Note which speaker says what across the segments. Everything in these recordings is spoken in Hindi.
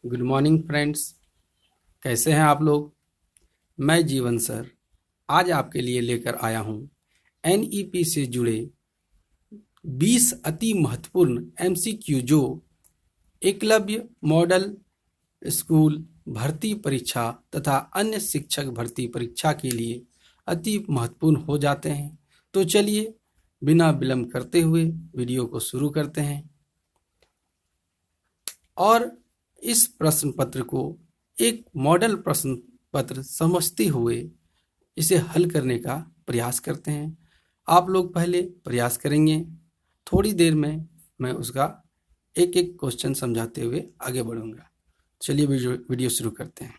Speaker 1: Good morning friends. कैसे हैं आप लोग। मैं जीवन सर आज आपके लिए लेकर आया हूं एनईपी से जुड़े 20 अति महत्वपूर्ण एमसीक्यू जो एकलव्य मॉडल स्कूल भर्ती परीक्षा तथा अन्य शिक्षक भर्ती परीक्षा के लिए अति महत्वपूर्ण हो जाते हैं। तो चलिए बिना विलंब करते हुए वीडियो को शुरू करते हैं और इस प्रश्न पत्र को एक मॉडल प्रश्न पत्र समझते हुए इसे हल करने का प्रयास करते हैं। आप लोग पहले प्रयास करेंगे, थोड़ी देर में मैं उसका एक एक क्वेश्चन समझाते हुए आगे बढ़ूंगा। चलिए वीडियो शुरू करते हैं।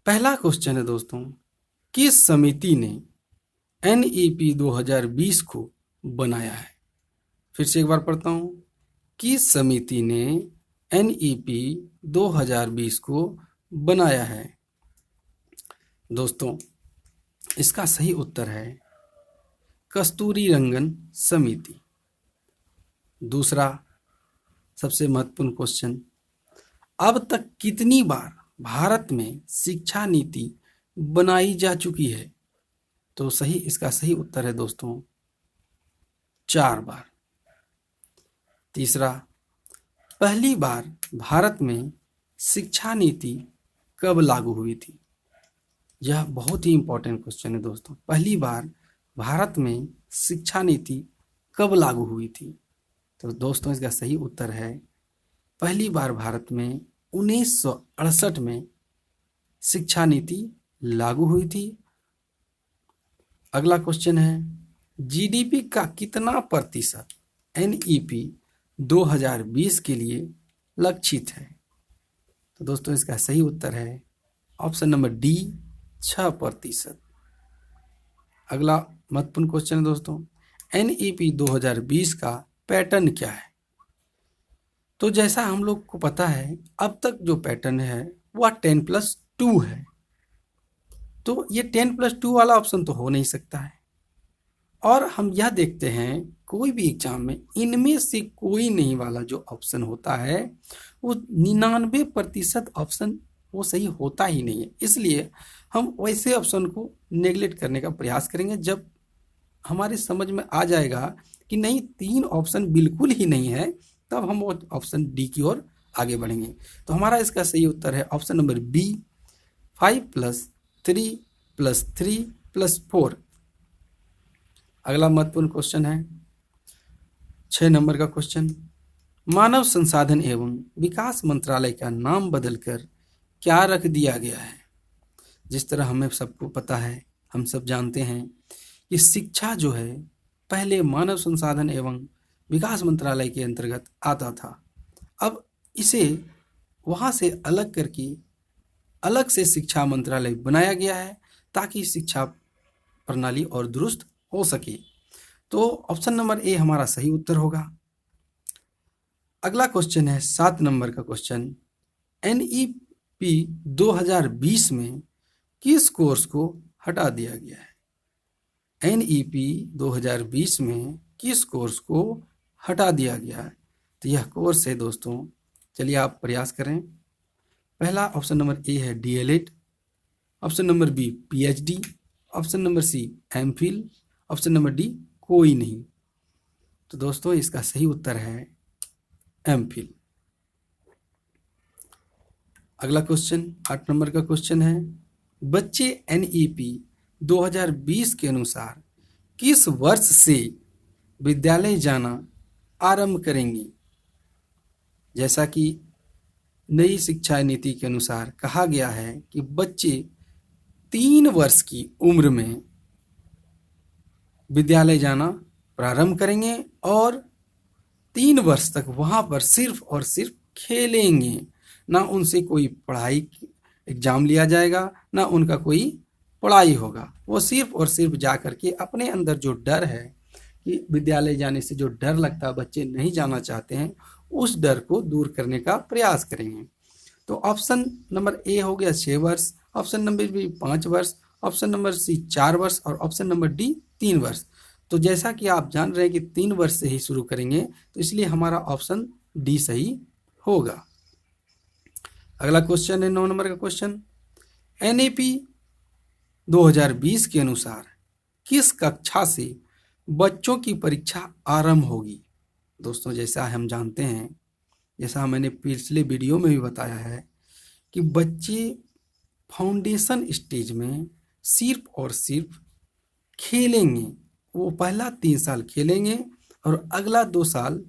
Speaker 1: पहला क्वेश्चन है दोस्तों, किस समिति ने एनईपी 2020 को बनाया है। फिर से एक बार पढ़ता हूं, किस समिति ने एनईपी 2020 को बनाया है। दोस्तों इसका सही उत्तर है कस्तूरीरंगन समिति। दूसरा सबसे महत्वपूर्ण क्वेश्चन, अब तक कितनी बार भारत में शिक्षा नीति बनाई जा चुकी है। तो इसका सही उत्तर है दोस्तों 4 बार। तीसरा, पहली बार भारत में शिक्षा नीति कब लागू हुई थी। यह बहुत ही इंपॉर्टेंट क्वेश्चन है दोस्तों। पहली बार भारत में शिक्षा नीति कब लागू हुई थी। तो दोस्तों इसका सही उत्तर है पहली बार भारत में 1968 में शिक्षा नीति लागू हुई थी। अगला क्वेश्चन है, जीडीपी का कितना प्रतिशत एनईपी 2020 के लिए लक्षित है। तो दोस्तों इसका सही उत्तर है ऑप्शन नंबर डी 6%। अगला महत्वपूर्ण क्वेश्चन है दोस्तों, एनईपी 2020 का पैटर्न क्या है। तो जैसा हम लोग को पता है अब तक जो पैटर्न है वह 10+2 है। तो ये 10+2 वाला ऑप्शन तो हो नहीं सकता है। और हम यह देखते हैं कोई भी एग्जाम में इनमें से कोई नहीं वाला जो ऑप्शन होता है वो 99% ऑप्शन वो सही होता ही नहीं है। इसलिए हम वैसे ऑप्शन को नेगलेक्ट करने का प्रयास करेंगे। जब हमारे समझ में आ जाएगा कि नहीं 3 ऑप्शन बिल्कुल ही नहीं है, तब हम वो ऑप्शन डी की ओर आगे बढ़ेंगे। तो हमारा इसका सही उत्तर है ऑप्शन नंबर बी 5+3+3+4। अगला महत्वपूर्ण क्वेश्चन है 6 नंबर का क्वेश्चन, मानव संसाधन एवं विकास मंत्रालय का नाम बदलकर क्या रख दिया गया है। जिस तरह हमें सबको पता है, हम सब जानते हैं कि शिक्षा जो है पहले मानव संसाधन एवं विकास मंत्रालय के अंतर्गत आता था। अब इसे वहाँ से अलग करके अलग से शिक्षा मंत्रालय बनाया गया है ताकि शिक्षा प्रणाली और दुरुस्त हो सके। तो ऑप्शन नंबर ए हमारा सही उत्तर होगा। अगला क्वेश्चन है 7 नंबर का क्वेश्चन, एनईपी 2020 में किस कोर्स को हटा दिया गया है। एनईपी 2020 में किस कोर्स को हटा दिया गया है। तो यह कोर्स है दोस्तों, चलिए आप प्रयास करें। पहला ऑप्शन नंबर ए है DElEd, option number B PhD, option number C MPhil, option number D कोई नहीं। तो दोस्तों इसका सही उत्तर है एमफिल। अगला क्वेश्चन 8 नंबर का क्वेश्चन है, बच्चे एनईपी 2020 के अनुसार किस वर्ष से विद्यालय जाना आरंभ करेंगे। जैसा कि नई शिक्षा नीति के अनुसार कहा गया है कि बच्चे 3 वर्ष की उम्र में विद्यालय जाना प्रारंभ करेंगे और 3 वर्ष तक वहाँ पर सिर्फ और सिर्फ खेलेंगे। ना उनसे कोई पढ़ाई एग्जाम लिया जाएगा, ना उनका कोई पढ़ाई होगा। वो सिर्फ और सिर्फ जा कर के अपने अंदर जो डर है कि विद्यालय जाने से जो डर लगता है, बच्चे नहीं जाना चाहते हैं, उस डर को दूर करने का प्रयास करेंगे। तो ऑप्शन नंबर ए हो गया 6 वर्ष, ऑप्शन नंबर बी 5 वर्ष, ऑप्शन नंबर सी 4 वर्ष और ऑप्शन नंबर डी 3 वर्ष। तो जैसा कि आप जान रहे हैं कि 3 वर्ष से ही शुरू करेंगे, तो इसलिए हमारा ऑप्शन डी सही होगा। अगला क्वेश्चन है 9 नंबर का क्वेश्चन, एनईपी 2020 के अनुसार किस कक्षा से बच्चों की परीक्षा आरंभ होगी। दोस्तों जैसा हम जानते हैं, जैसा मैंने पिछले वीडियो में भी बताया है कि बच्चे फाउंडेशन स्टेज में सिर्फ और सिर्फ खेलेंगे। वो पहला 3 साल खेलेंगे और अगला 2 साल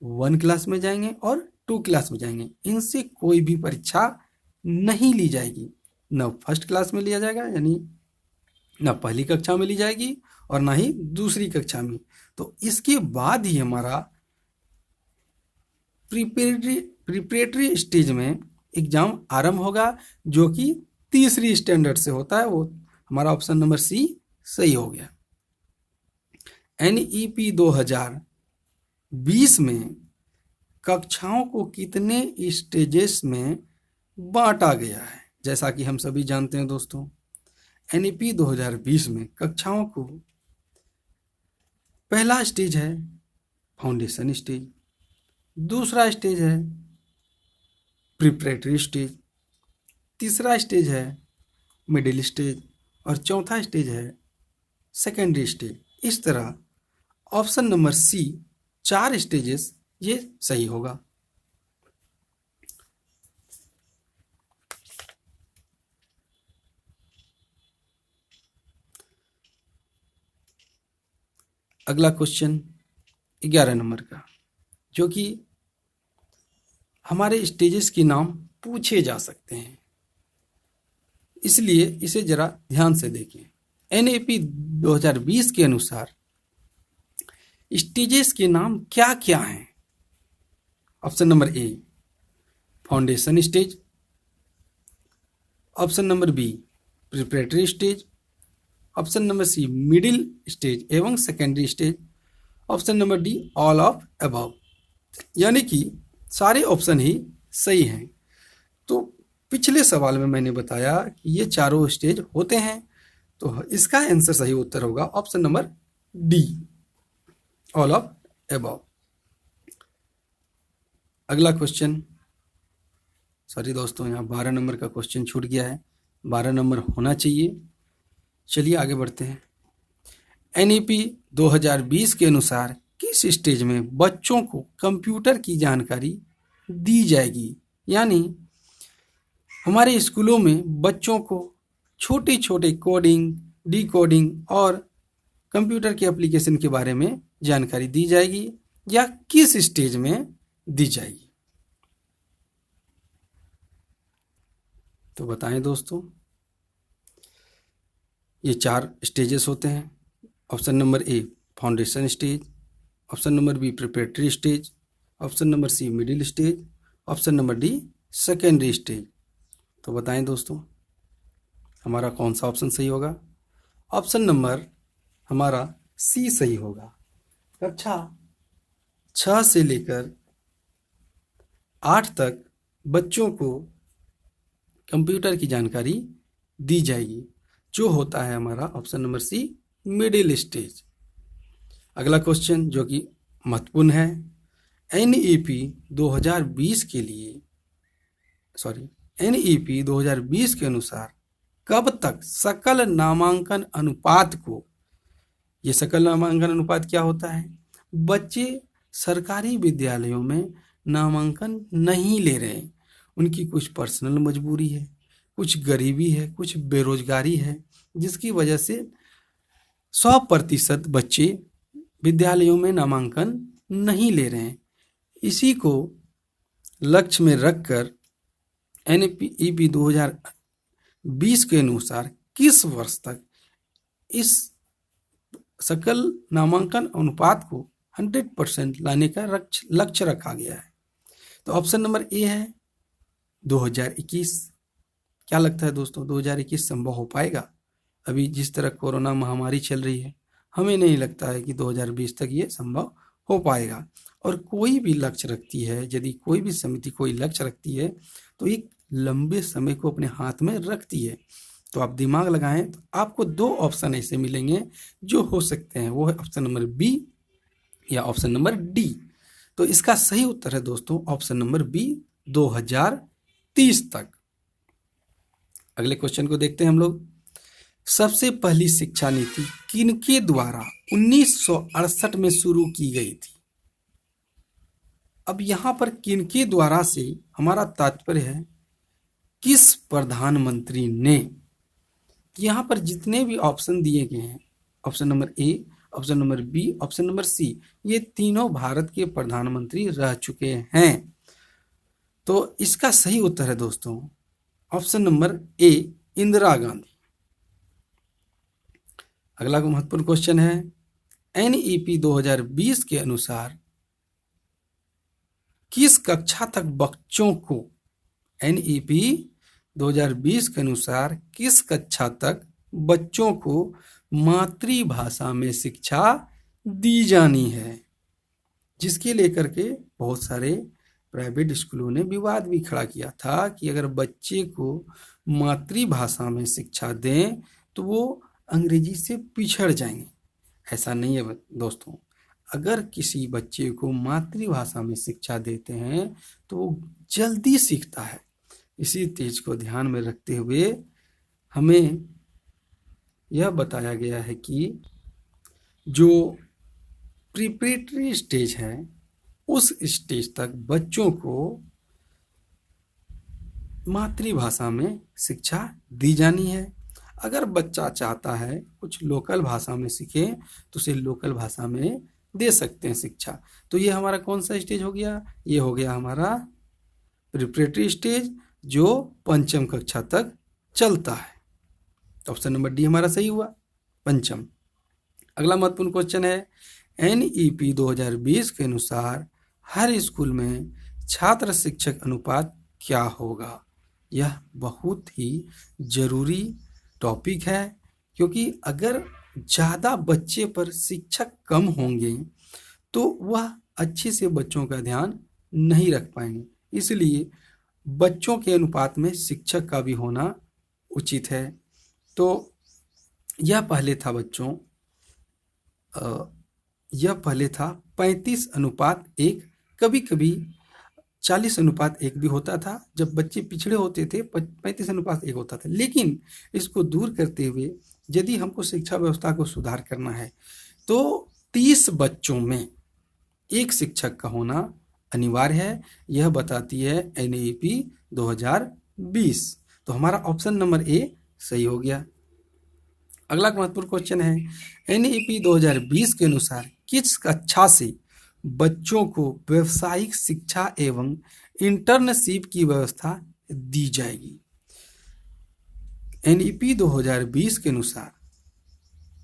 Speaker 1: 1 क्लास में जाएंगे और 2 क्लास में जाएंगे। इनसे कोई भी परीक्षा नहीं ली जाएगी, न फर्स्ट क्लास में लिया जाएगा, यानी न पहली कक्षा में ली जाएगी और ना ही दूसरी कक्षा में। तो इसके बाद ही हमारा प्रिपरेटरी स्टेज में एग्जाम आरंभ होगा, जो कि तीसरी स्टैंडर्ड से होता है। वो हमारा ऑप्शन नंबर सी सही हो गया। एनईपी 2020 में कक्षाओं को कितने स्टेजेस में बांटा गया है। जैसा कि हम सभी जानते हैं दोस्तों, एनईपी 2020 में कक्षाओं को पहला स्टेज है फाउंडेशन स्टेज, दूसरा स्टेज है प्रिपरेटरी स्टेज, तीसरा स्टेज है मिडिल स्टेज और चौथा स्टेज है सेकेंडरी स्टेज। इस तरह ऑप्शन नंबर सी 4 स्टेजेस ये सही होगा। अगला क्वेश्चन 11 नंबर का, जो कि हमारे स्टेजेस के नाम पूछे जा सकते हैं, इसलिए इसे जरा ध्यान से देखें। एनईपी 2020 के अनुसार स्टेजेस के नाम क्या क्या हैं। Option number A foundation stage, option number B preparatory stage, option number C middle stage एवं secondary stage, option number D all of above. यानी कि सारे ऑप्शन ही सही हैं। तो पिछले सवाल में मैंने बताया कि ये चारों स्टेज होते हैं, तो इसका आंसर सही उत्तर होगा option number D all of above. अगला क्वेश्चन, सॉरी दोस्तों, यहाँ 12 नंबर का क्वेश्चन छूट गया है, 12 नंबर होना चाहिए। चलिए आगे बढ़ते हैं। एनईपी 2020 के अनुसार किस स्टेज में बच्चों को कंप्यूटर की जानकारी दी जाएगी। यानी हमारे स्कूलों में बच्चों को छोटे छोटे कोडिंग, डिकोडिंग और कंप्यूटर के एप्लीकेशन के बारे में जानकारी दी जाएगी, या किस स्टेज में दी जाएगी। तो बताएं दोस्तों, ये 4 स्टेजेस होते हैं। Option number A foundation stage, option number B preparatory stage, option number C middle stage, option number D secondary stage. तो बताएं दोस्तों, हमारा कौन सा ऑप्शन सही होगा। ऑप्शन नंबर हमारा सी सही होगा। कक्षा 6 से लेकर 8 तक बच्चों को कंप्यूटर की जानकारी दी जाएगी, जो होता है हमारा option number C middle stage. अगला क्वेश्चन जो कि महत्वपूर्ण है, एनईपी 2020 के लिए एनईपी 2020 के अनुसार कब तक सकल नामांकन अनुपात को, ये सकल नामांकन अनुपात क्या होता है। बच्चे सरकारी विद्यालयों में नामांकन नहीं ले रहे, उनकी कुछ पर्सनल मजबूरी है, कुछ गरीबी है, कुछ बेरोजगारी है, जिसकी वजह से 100% बच्चे विद्यालयों में नामांकन नहीं ले रहे हैं। इसी को लक्ष्य में रखकर एनईपी 2020 के अनुसार किस वर्ष तक इस सकल नामांकन अनुपात को 100% लाने का लक्ष्य रखा गया है। तो ऑप्शन नंबर ए है 2021। क्या लगता है दोस्तों, 2021 संभव हो पाएगा? अभी जिस तरह कोरोना महामारी चल रही है, हमें नहीं लगता है कि 2020 तक ये संभव हो पाएगा। और कोई भी लक्ष्य रखती है, यदि कोई भी समिति कोई लक्ष्य रखती है, तो एक लंबे समय को अपने हाथ में रखती है। तो आप दिमाग लगाएं तो आपको 2 ऑप्शन ऐसे मिलेंगे जो हो सकते हैं, वो है ऑप्शन नंबर बी या ऑप्शन नंबर डी। तो इसका सही उत्तर है दोस्तों ऑप्शन नंबर बी 2021। 2030 तक। अगले क्वेश्चन को देखते हैं हम लोग। सबसे पहली शिक्षा नीति किनके द्वारा 1968 में शुरू की गई थी? अब यहां पर किनके द्वारा से हमारा तात्पर्य है किस प्रधानमंत्री ने। यहां पर जितने भी ऑप्शन दिए गए हैं, option number A, option number B, option number C, ये तीनों भारत के प्रधानमंत्री रह चुके हैं। तो इसका सही उत्तर है दोस्तों ऑप्शन नंबर ए, इंदिरा गांधी। अगला महत्वपूर्ण क्वेश्चन है, एनईपी 2020 के अनुसार किस कक्षा तक बच्चों को, एनईपी 2020 के अनुसार किस कक्षा तक बच्चों को मातृभाषा में शिक्षा दी जानी है? जिसके लेकर के बहुत सारे प्राइवेट स्कूलों ने विवाद भी खड़ा किया था कि अगर बच्चे को मातृभाषा में शिक्षा दें तो वो अंग्रेजी से पिछड़ जाएंगे। ऐसा नहीं है दोस्तों, अगर किसी बच्चे को मातृभाषा में शिक्षा देते हैं तो वो जल्दी सीखता है। इसी चीज को ध्यान में रखते हुए हमें यह बताया गया है कि जो प्रिपरेटरी स्टेज है उस स्टेज तक बच्चों को मातृभाषा में शिक्षा दी जानी है। अगर बच्चा चाहता है कुछ लोकल भाषा में सीखे तो उसे लोकल भाषा में दे सकते हैं शिक्षा। तो ये हमारा कौन सा स्टेज हो गया? ये हो गया हमारा प्रिपरेटरी स्टेज जो 5वीं कक्षा तक चलता है। तो ऑप्शन नंबर डी हमारा सही हुआ, 5वीं। अगला महत्वपूर्ण क्वेश्चन है, एनईपी 2020 के अनुसार हर स्कूल में छात्र शिक्षक अनुपात क्या होगा? यह बहुत ही जरूरी टॉपिक है, क्योंकि अगर ज़्यादा बच्चे पर शिक्षक कम होंगे तो वह अच्छे से बच्चों का ध्यान नहीं रख पाएंगे। इसलिए बच्चों के अनुपात में शिक्षक का भी होना उचित है। तो यह पहले था बच्चों, यह पहले था 35:1, कभी कभी 40:1 भी होता था। जब बच्चे पिछड़े होते थे 35:1 होता था। लेकिन इसको दूर करते हुए यदि हमको शिक्षा व्यवस्था को सुधार करना है तो 30 बच्चों में एक शिक्षक का होना अनिवार्य है। यह बताती है एनईपी 2020। तो हमारा ऑप्शन नंबर ए सही हो गया। अगला महत्वपूर्ण क्वेश्चन है, एनईपी 2020 के अनुसार किस कक्षा से बच्चों को व्यावसायिक शिक्षा एवं इंटर्नशिप की व्यवस्था दी जाएगी? एनईपी 2020 के अनुसार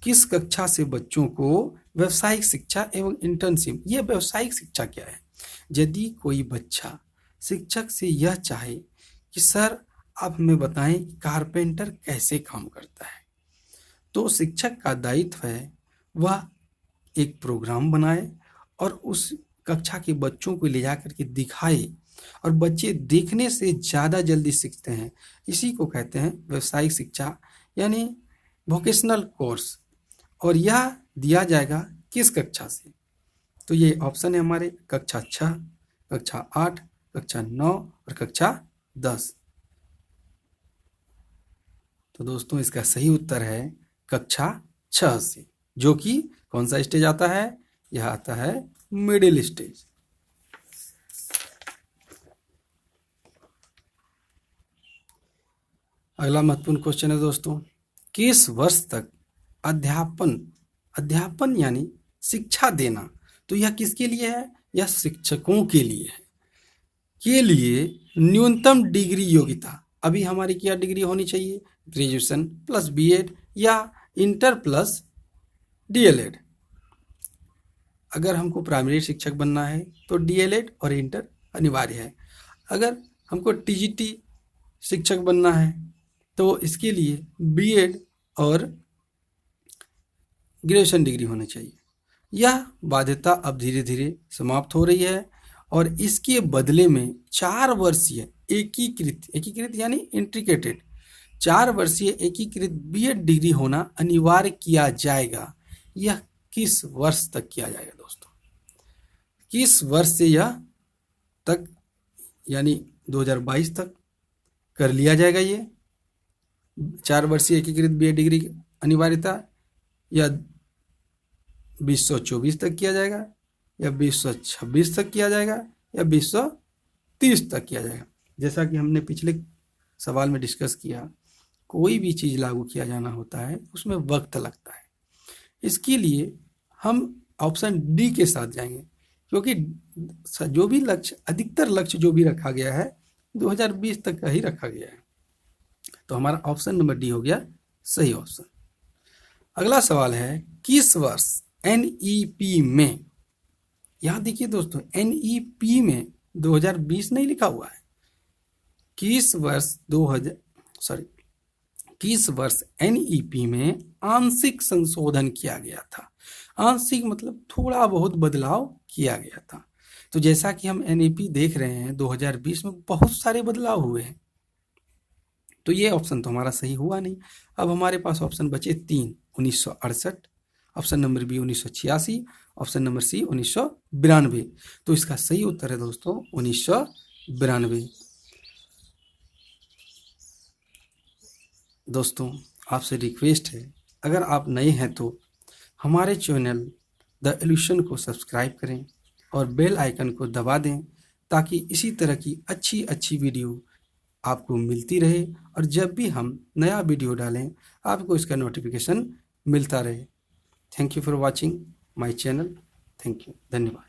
Speaker 1: किस कक्षा से बच्चों को व्यावसायिक शिक्षा एवं इंटर्नशिप, यह व्यावसायिक शिक्षा क्या है? यदि कोई बच्चा शिक्षक से यह चाहे कि सर आप हमें बताएं कारपेंटर कैसे काम करता है, तो शिक्षक का दायित्व है वह एक प्रोग्राम बनाए और उस कक्षा के बच्चों को ले जाकर के दिखाए, और बच्चे देखने से ज़्यादा जल्दी सीखते हैं। इसी को कहते हैं व्यावसायिक शिक्षा यानी वोकेशनल कोर्स। और यह दिया जाएगा किस कक्षा से? तो ये ऑप्शन है हमारे कक्षा 6, कक्षा 8, कक्षा 9 और कक्षा 10। तो दोस्तों इसका सही उत्तर है कक्षा 6 से, जो कि कौन सा स्टेज आता है? यह आता है मिडिल स्टेज। अगला महत्वपूर्ण क्वेश्चन है दोस्तों, किस वर्ष तक अध्यापन यानी शिक्षा देना, तो यह किसके लिए है? यह शिक्षकों के लिए है। के लिए न्यूनतम डिग्री योग्यता अभी हमारी क्या डिग्री होनी चाहिए? ग्रेजुएशन प्लस बीएड या इंटर प्लस डीएलएड। अगर हमको प्राइमरी शिक्षक बनना है तो डीएलएड और इंटर अनिवार्य है। अगर हमको टीजीटी शिक्षक बनना है तो इसके लिए बीएड और ग्रेजुएशन डिग्री होनी चाहिए। यह बाध्यता अब धीरे धीरे समाप्त हो रही है और इसके बदले में 4 वर्षीय एकीकृत यानी इंटीग्रेटेड 4 वर्षीय एकीकृत बीएड डिग्री होना अनिवार्य किया जाएगा। यह किस वर्ष तक किया जाएगा दोस्तों? किस वर्ष से यह तक, यानी 2022 तक, कर लिया जाएगा ये 4 वर्षीय एकीकृत बीए डिग्री की अनिवार्यता, या 2024 तक किया जाएगा, या 2026 तक किया जाएगा, या 2030 तक किया जाएगा। जैसा कि हमने पिछले सवाल में डिस्कस किया, कोई भी चीज़ लागू किया जाना होता है उसमें वक्त लगता है। इसके लिए हम ऑप्शन डी के साथ जाएंगे, क्योंकि जो भी लक्ष्य, अधिकतर लक्ष्य जो भी रखा गया है 2020 तक का ही रखा गया है। तो हमारा ऑप्शन नंबर डी हो गया सही ऑप्शन। अगला सवाल है, किस वर्ष एनईपी में, यहां देखिए दोस्तों, एनईपी में 2020 नहीं लिखा हुआ है, किस वर्ष एनईपी में आंशिक संशोधन किया गया था। आंशिक मतलब थोड़ा बहुत बदलाव किया गया था। तो जैसा कि हम एनईपी देख रहे हैं 2020 में बहुत सारे बदलाव हुए हैं, तो ये ऑप्शन तो हमारा सही हुआ नहीं। अब हमारे पास ऑप्शन बचे 3, 1968, option number B 1986, option number C 1992। तो इसका सही उत्तर है दोस्तों 1992। दोस्तों आपसे रिक्वेस्ट है, अगर आप नए हैं तो हमारे चैनल द इल्यूशन को सब्सक्राइब करें और बेल आइकन को दबा दें, ताकि इसी तरह की अच्छी अच्छी वीडियो आपको मिलती रहे, और जब भी हम नया वीडियो डालें आपको इसका नोटिफिकेशन मिलता रहे। Thank you for watching my channel. Thank you, धन्यवाद।